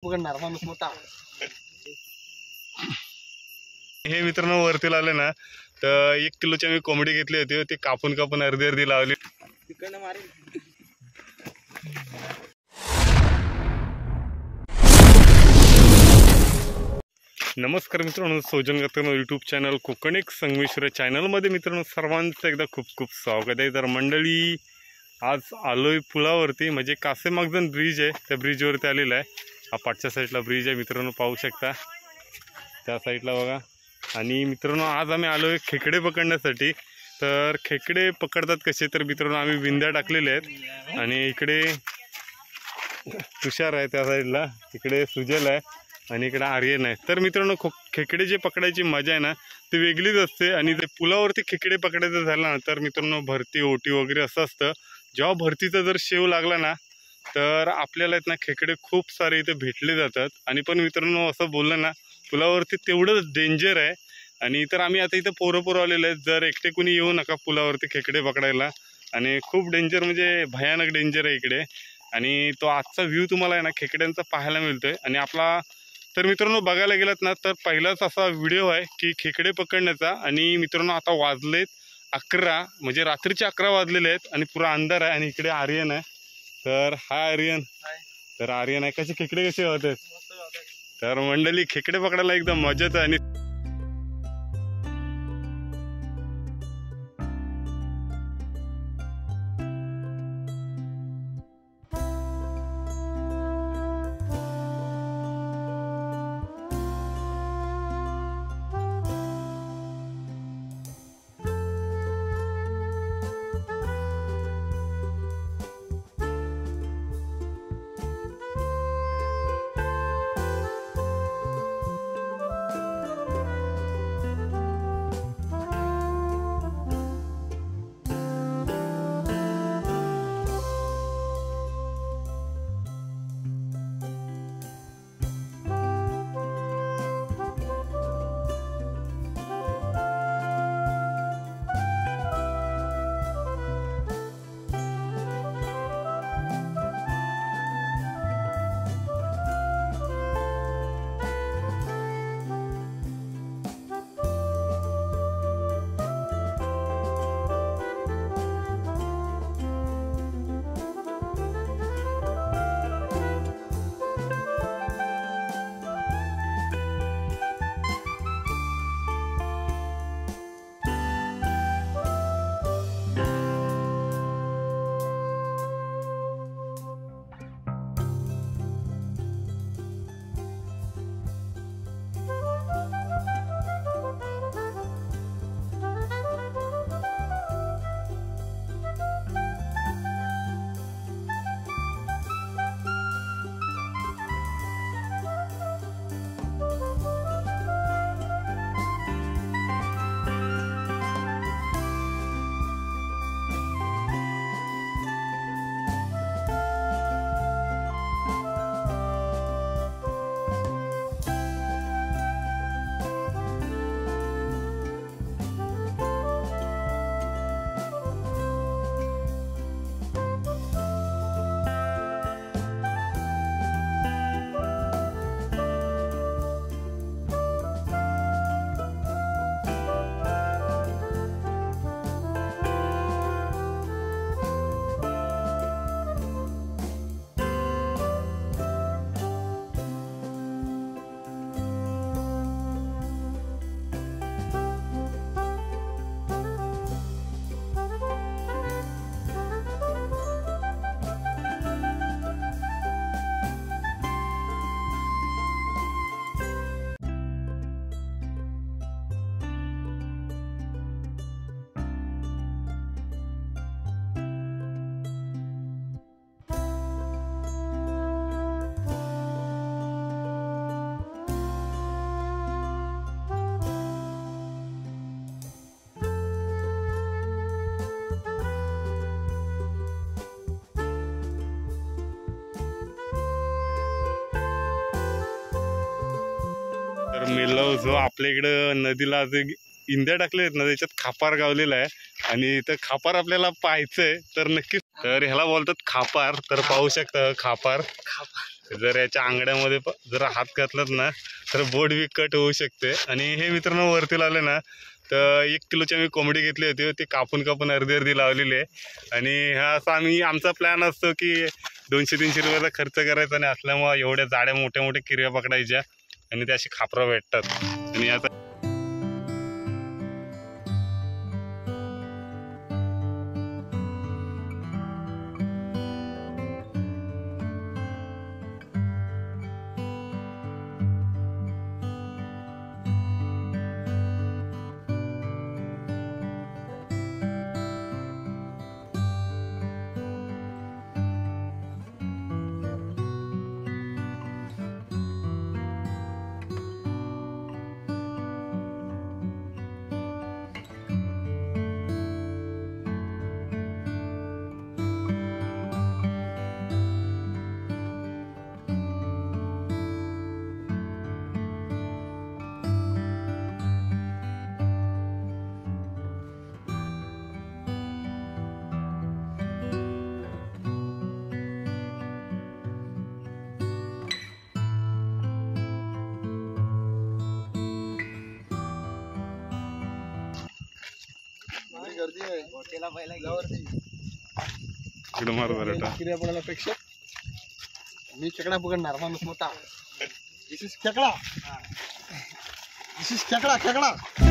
पकडणार माणूस मोठा। हे मित्रांनो वरती आले ना तर 1 किलोची आम्ही कोंबडी घेतली होती, ती कापून कापून अर्धी अर्धी लावली। नमस्कार मित्रांनो, सोजन करताना यूट्यूब चॅनल कोकणिक संगमेश्वर चॅनलमध्ये मित्रांनो सर्वांचं एकदा खूप खूप स्वागत आहे। तर मंडळी आज आलोय पुलावरती, म्हणजे कासेमागजन ब्रिज आहे, त्या ब्रिजवरती आलेला आहे। हा पाठच्या साईडला ब्रिज आहे मित्रांनो, पाहू शकता त्या साईडला बघा। आणि मित्रांनो आज आम्ही आलोय खेकडे पकडण्यासाठी। तर खेकडे पकडतात कसे तर मित्रांनो आम्ही विंध्या टाकलेले आहेत आणि इकडे तुषार आहे त्या साईडला, इकडे सुजल आहे आणि इकडे आर्यन आहे। तर मित्रांनो खेकडे जे पकडायची मजा आहे ना ती वेगळीच असते। आणि ते पुलावरती खेकडे पकडायचं झालं ना तर मित्रांनो भरती ओटी वगैरे असं असतं। जेव्हा भरतीचा जर शेव लागला ना तर आपल्याला ना खेकडे खूप सारे इथे भेटले जातात। आणि पण मित्रांनो असं बोललं ना पुलावरती तेवढंच डेंजर आहे। आणि तर आम्ही आता इथं पोरं आलेले आहेत, जर एकटे कुणी येऊ नका पुलावरती खेकडे पकडायला। आणि खूप डेंजर म्हणजे भयानक डेंजर आहे इकडे। आणि तो आजचा व्ह्यू तुम्हाला आहे ना खेकड्यांचा पाहायला मिळतोय। आणि आपला तर मित्रांनो बघायला गेलात ना तर पहिलाच असा व्हिडिओ आहे की खेकडे पकडण्याचा। आणि मित्रांनो आता वाजलेत 11, म्हणजे रात्रीचे 11 वाजलेले आहेत आणि पुरा अंधार आहे। आणि इकडे आर्यन आहे, तर हाय आर्यन। तर आर्यन आहे, कसे खेकडे कसे होते? तर मंडळी खेकडे पकडायला एकदम मजाच आहे। आणि तर मेलो जो आपल्या इकडं नदीला जे इंद्या टाकले आहेत ना त्याच्यात खापार गावलेला आहे। आणि इथं खापार आपल्याला पाहायचंय तर नक्कीच, तर ह्याला बोलतात खापार। तर पाहू शकता खापार, जर याच्या आंगड्यामध्ये जर हात घातलात ना तर बोट बी कट होऊ शकते. आणि हे मित्रांनो वरती लावले ना तर 1 किलोची आम्ही कोंबडी घेतली होती, ती कापून अर्धी लावलेली आहे. आणि हा असा आमचा प्लॅन असतो की 200-300 रुपयाचा खर्च करायचा आणि असल्यामुळे एवढ्या जाड्या मोठ्या किरव्या पकडायच्या आणि त्या अशी खापरा भेटतात. आणि आता गर्दी आहे हॉटेलला पहिला गेल्यावरती इकडे मार बरं किती पडायलापेक्षा मी खेकडा पकडणार माणूस मोठा. दिस इज खेकडा, दिस इज खेकडा.